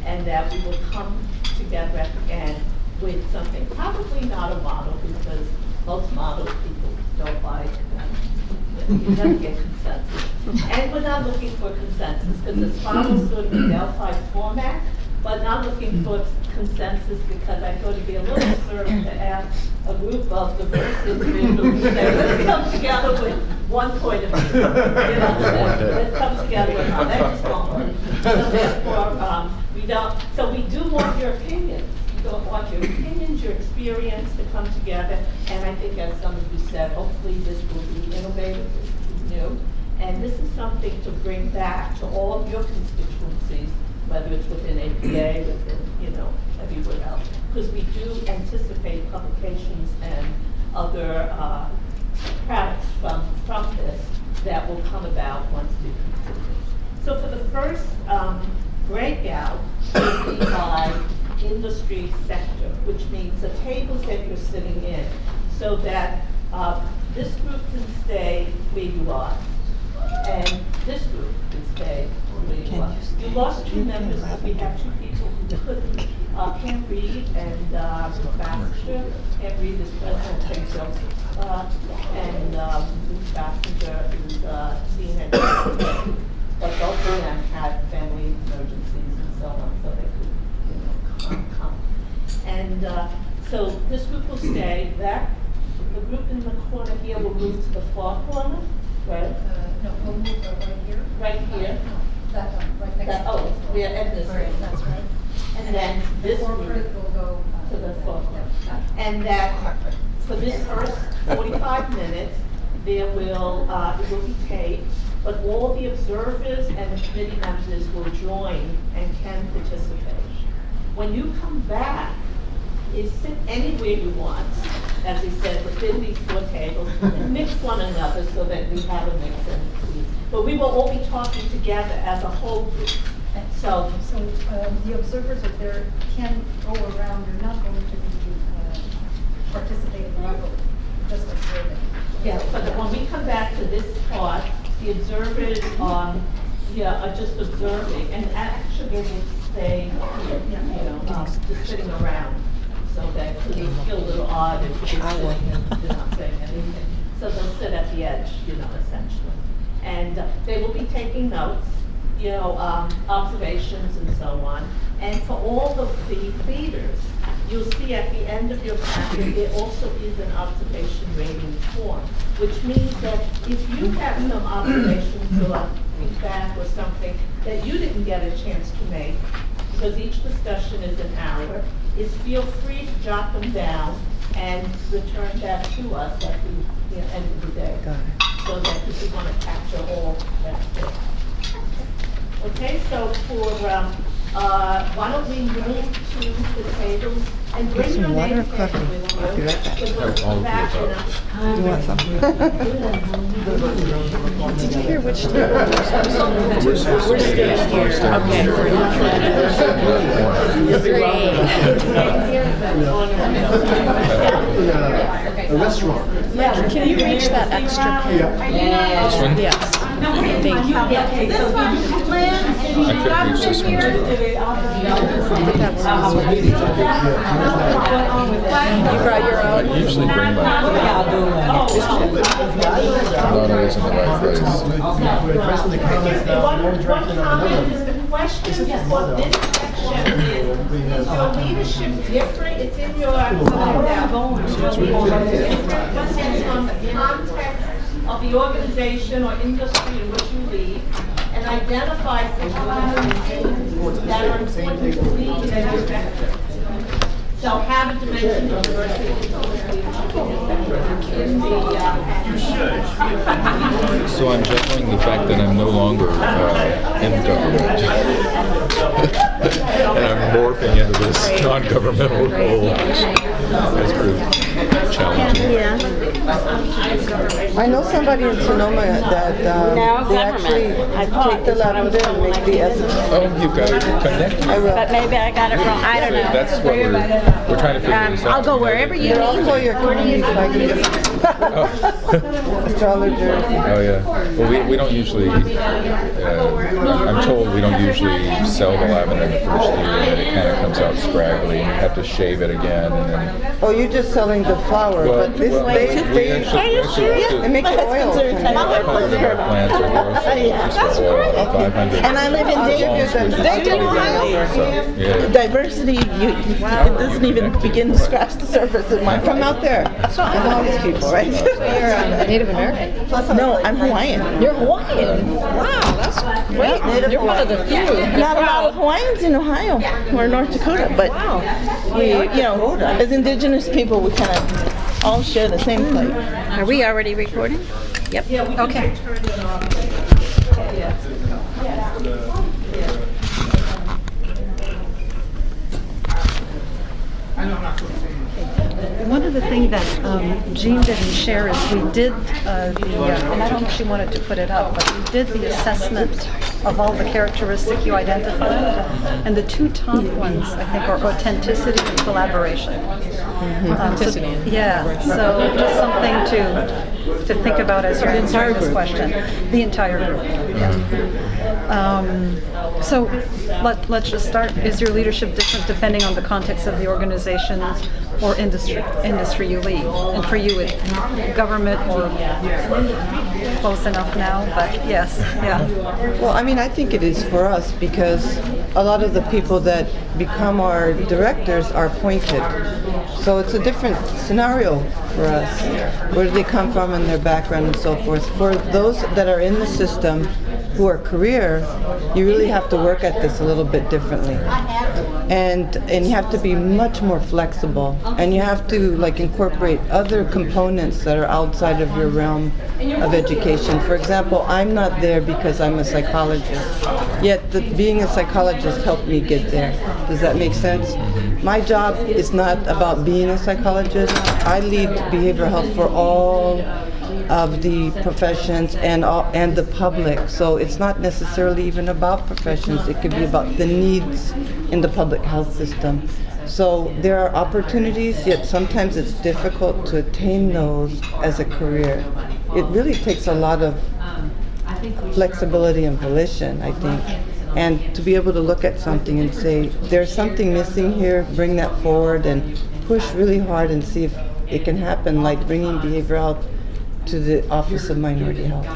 and that we will come together and with something, probably not a model, because most models people don't like. You never get consensus. And we're not looking for consensus, because this follows sort of a Delphi format, but not looking for consensus, because I thought it'd be a little absurd to ask a group of diverse individuals to say, let's come together with one point of view. Let's come together with, that just won't work. So therefore, we don't, so we do want your opinions. We don't want your opinions, your experience to come together, and I think as some of you said, hopefully this will be innovative, this will be new, and this is something to bring back to all of your constituencies, whether it's within APA, within, everywhere else. Because we do anticipate publications and other products from this that will come about once we complete it. So for the first breakout will be by industry sector, which means the tables that you're sitting in, so that this group can stay where you are, and this group can stay where you are. You lost two members, because we have two people who can't read, and Bassinger can't read his presentation, and Bassinger is seen at but both of them had family emergencies and so on, so they could, come. And so this group will stay. The group in the corner here will move to the far corner, right? No, we'll move right here. Right here. No, that one, right next to Oh, we are at this. Right, that's right. And then this corporate group will go to the far corner. yeah. And that for this first 45 minutes, it will be taped, but all the observers and the committee members will join and can participate. When you come back, you sit anywhere you want, as we said, within these four tables, and mix one another so that we have a mix and see. But we will all be talking together as a whole group. So the observers, if they can go around, they're not going to be participating in level, just observing. yeah, but when we come back to this part, the observers are just observing, and actually they will stay, just sitting around, so that it will feel a little odd if you're sitting and you're not saying anything. So they'll sit at the edge, essentially. And they will be taking notes, observations and so on. And for all of the leaders, you'll see at the end of your packet, there also is an observation rating form, which means that if you have some observations or feedback or something that you didn't get a chance to make, because each discussion is an hour, is feel free to jot them down and return that to us at the end of the day. So that if you want to capture all that data. Okay, so for, why don't we move to the tables and bring your name tag with you. I'll be right back. Because we'll come back in a- You want some? Did you hear which table? We're staying here. Okay. A restaurant. Can you reach that extra pen? This one? Yes. Thank you. This one, Lynn, I could reach this one too. You brought your I own? usually bring my. Donna is in the right place. One comment is the question is what this section is your leadership different? It's in your depends on the context of the organization or industry in which you lead, and identify things that are important to lead in your sector. So have a dimension of diversity in the So I'm juggling the fact that I'm no longer in government. And I'm more morphing into this non-governmental role has proved challenging. Yeah. I know somebody in Sonoma that Now they government. actually I thought take the is what I was lavender and make the essence. Oh, you've got to connect. I will. But maybe I got it wrong. I don't know. That's what we're trying to figure this out. I'll go wherever you They're need. also your community psychic astrologers. Oh yeah. Well, we don't usually. I'm told we don't usually sell the lavender the first year, and it kind of comes out scraggly, and you have to shave it again, and then. Oh, you're just selling the flower, but this they make the oil. Plants are That's great. 500. And I live in Dayton, Ohio. Yeah. Diversity, it doesn't even begin to scratch the surface of my From out there. So I'm all these people, right? You're Native American. No, I'm Hawaiian. You're Hawaiian. Wow, that's great. You're one of the few. Not a lot of Hawaiians in Ohio or North Dakota, but we, as indigenous people, we kind of all share the same plate. Are we already recording? Yep. Okay. One of the things that Jean didn't share is we did and I don't know if she wanted to put it up, but we did the assessment of all the characteristics you identified. And the two top ones, I think, are authenticity and collaboration. Authenticity. Yeah, so just something to think about as you're answering this question. The entire group. So let's just start. Is your leadership different depending on the context of the organization or industry you lead? And for you, it's government or close enough now, but yes, yeah. Well, I mean, I think it is for us because a lot of the people that become our directors are appointed. So it's a different scenario for us. Where do they come from and their background and so forth. For those that are in the system who are career, you really have to work at this a little bit differently. And you have to be much more flexible. And you have to incorporate other components that are outside of your realm of education. For example, I'm not there because I'm a psychologist. Yet being a psychologist helped me get there. Does that make sense? My job is not about being a psychologist. I lead behavioral health for all of the professions and the public. So it's not necessarily even about professions. It could be about the needs in the public health system. So there are opportunities, yet sometimes it's difficult to attain those as a career. It really takes a lot of flexibility and volition, I think. And to be able to look at something and say, there's something missing here, bring that forward and push really hard and see if it can happen, like bringing behavioral health to the Office of Minority Health.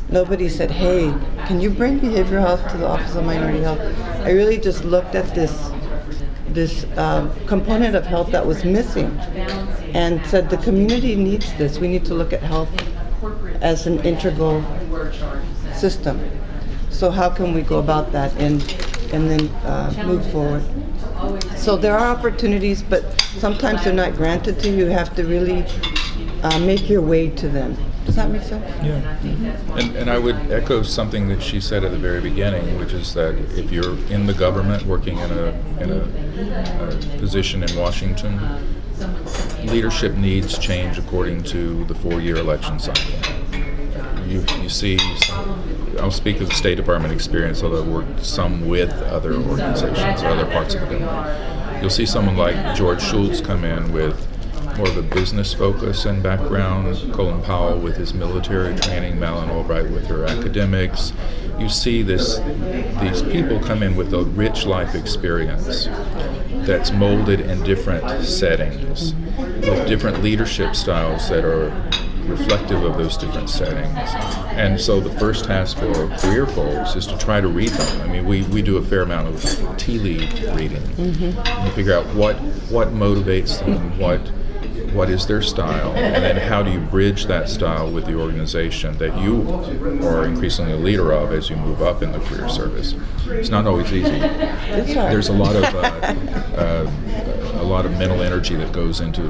Nobody said, hey, can you bring behavioral health to the Office of Minority Health? I really just looked at this component of health that was missing and said the community needs this. We need to look at health as an integral system. So how can we go about that and then move forward? So there are opportunities, but sometimes they're not granted to you. You have to really make your way to them. Does that make sense? Yeah. And I would echo something that she said at the very beginning, which is that if you're in the government working in a position in Washington, leadership needs change according to the 4-year election cycle. You see, I'll speak of the State Department experience, although I've worked some with other organizations, other parts of the government. You'll see someone like George Shultz come in with more of a business focus and background, Colin Powell with his military training, Malin Albright with her academics. You see these people come in with a rich life experience that's molded in different settings, with different leadership styles that are reflective of those different settings. And so the first task for career folks is to try to read them. I mean, we do a fair amount of tea leaf reading. And figure out what motivates them, what is their style, and then how do you bridge that style with the organization that you are increasingly a leader of as you move up in the career service. It's not always easy. There's a lot of mental energy that goes into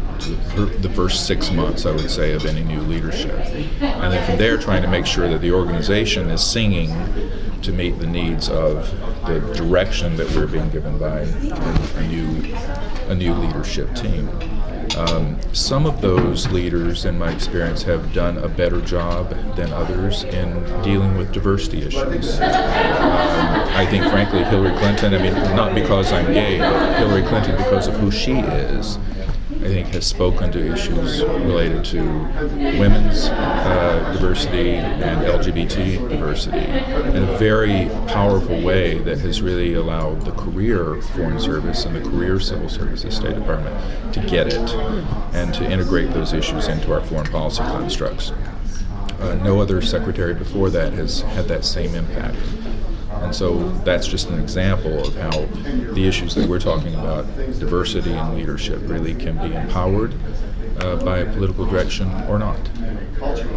the first 6 months, I would say, of any new leadership, and then from there trying to make sure that the organization is singing to meet the needs of the direction that we're being given by a new leadership team. Some of those leaders, in my experience, have done a better job than others in dealing with diversity issues. I think, frankly, Hillary Clinton, I mean, not because I'm gay, but Hillary Clinton, because of who she is, I think has spoken to issues related to women's diversity and LGBT diversity in a very powerful way that has really allowed the career Foreign Service and the career Civil Services State Department to get it and to integrate those issues into our foreign policy constructs. No other secretary before that has had that same impact. And so that's just an example of how the issues that we're talking about, diversity and leadership, really can be empowered by political direction or not.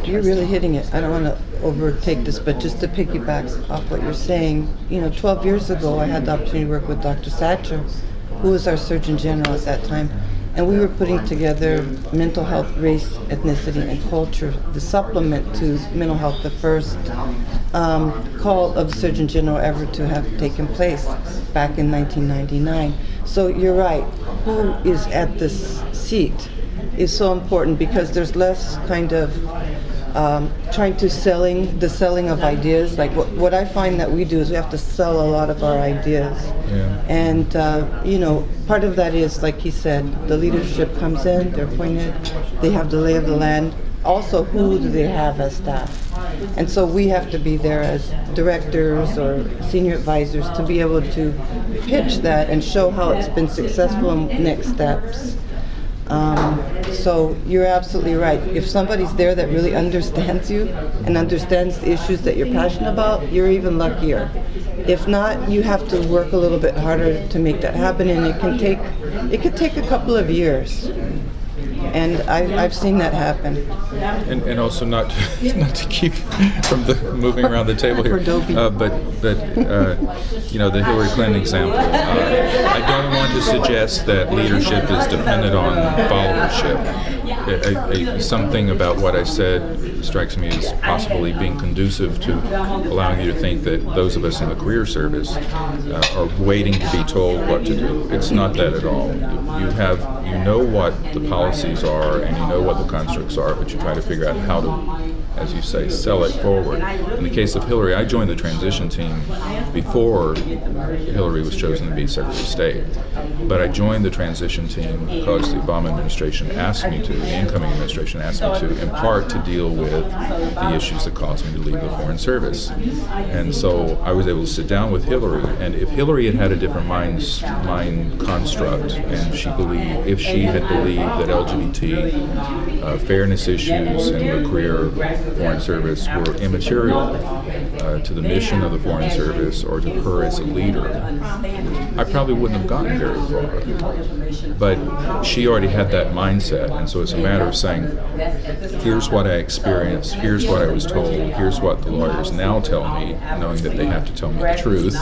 You're really hitting it. I don't want to overtake this, but just to piggyback off what you're saying, 12 years ago I had the opportunity to work with Dr. Satcher, who was our Surgeon General at that time. And we were putting together mental health, race, ethnicity, and culture, the supplement to mental health, the first call of the Surgeon General ever to have taken place back in 1999. So you're right, who is at this seat is so important, because there's less kind of trying to selling of ideas. Like what I find that we do is we have to sell a lot of our ideas. Yeah. And, part of that is, like he said, the leadership comes in, they're appointed, they have the lay of the land. Also, who do they have as staff? And so we have to be there as directors or senior advisors to be able to pitch that and show how it's been successful and next steps. So you're absolutely right. If somebody's there that really understands you and understands the issues that you're passionate about, you're even luckier. If not, you have to work a little bit harder to make that happen, and it could take a couple of years. And I've seen that happen. And also not to keep from moving around the table here, but the Hillary Clinton example. I don't want to suggest that leadership is dependent on followership. Something about what I said strikes me as possibly being conducive to allowing you to think that those of us in the career service are waiting to be told what to do. It's not that at all. You know what the policies are and you know what the constructs are, but you try to figure out how to, as you say, sell it forward. In the case of Hillary, I joined the transition team before Hillary was chosen to be Secretary of State. But I joined the transition team because the Obama administration asked me to, the incoming administration asked me to, in part to deal with the issues that caused me to leave the Foreign Service. And so I was able to sit down with Hillary, and if Hillary had had a different mind construct, and if she had believed that LGBT fairness issues in the career Foreign Service were immaterial to the mission of the Foreign Service or to her as a leader, I probably wouldn't have gotten very far. But she already had that mindset, and so it's a matter of saying, here's what I experienced, here's what I was told, here's what the lawyers now tell me, knowing that they have to tell me the truth,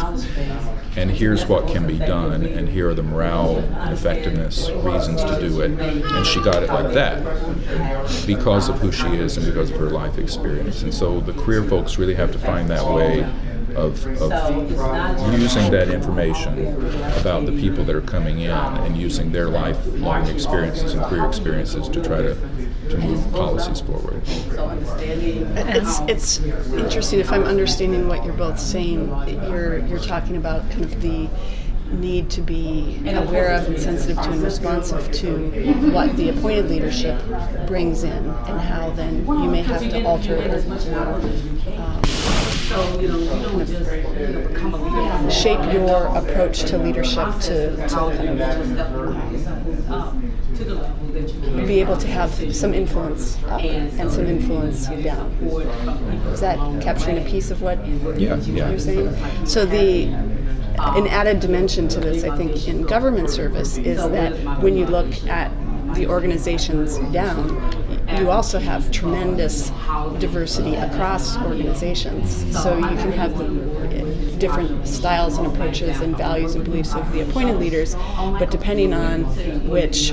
and here's what can be done, and here are the morale and effectiveness reasons to do it. And she got it like that because of who she is and because of her life experience. And so the career folks really have to find that way of using that information about the people that are coming in and using their lifelong experiences and career experiences to try to move policies forward. It's interesting, if I'm understanding what you're both saying, you're talking about kind of the need to be aware of and sensitive to and responsive to what the appointed leadership brings in, and how then you may have to alter it or shape your approach to leadership to kind of be able to have some influence up and some influence down. Is that capturing a piece of what you're saying? So an added dimension to this, I think, in government service is that when you look at the organizations down, you also have tremendous diversity across organizations. So you can have different styles and approaches and values and beliefs of the appointed leaders, but depending on which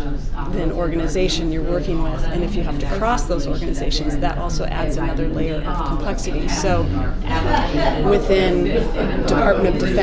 then organization you're working with, and if you have to cross those organizations, that also adds another layer of complexity. So within Department of Defense,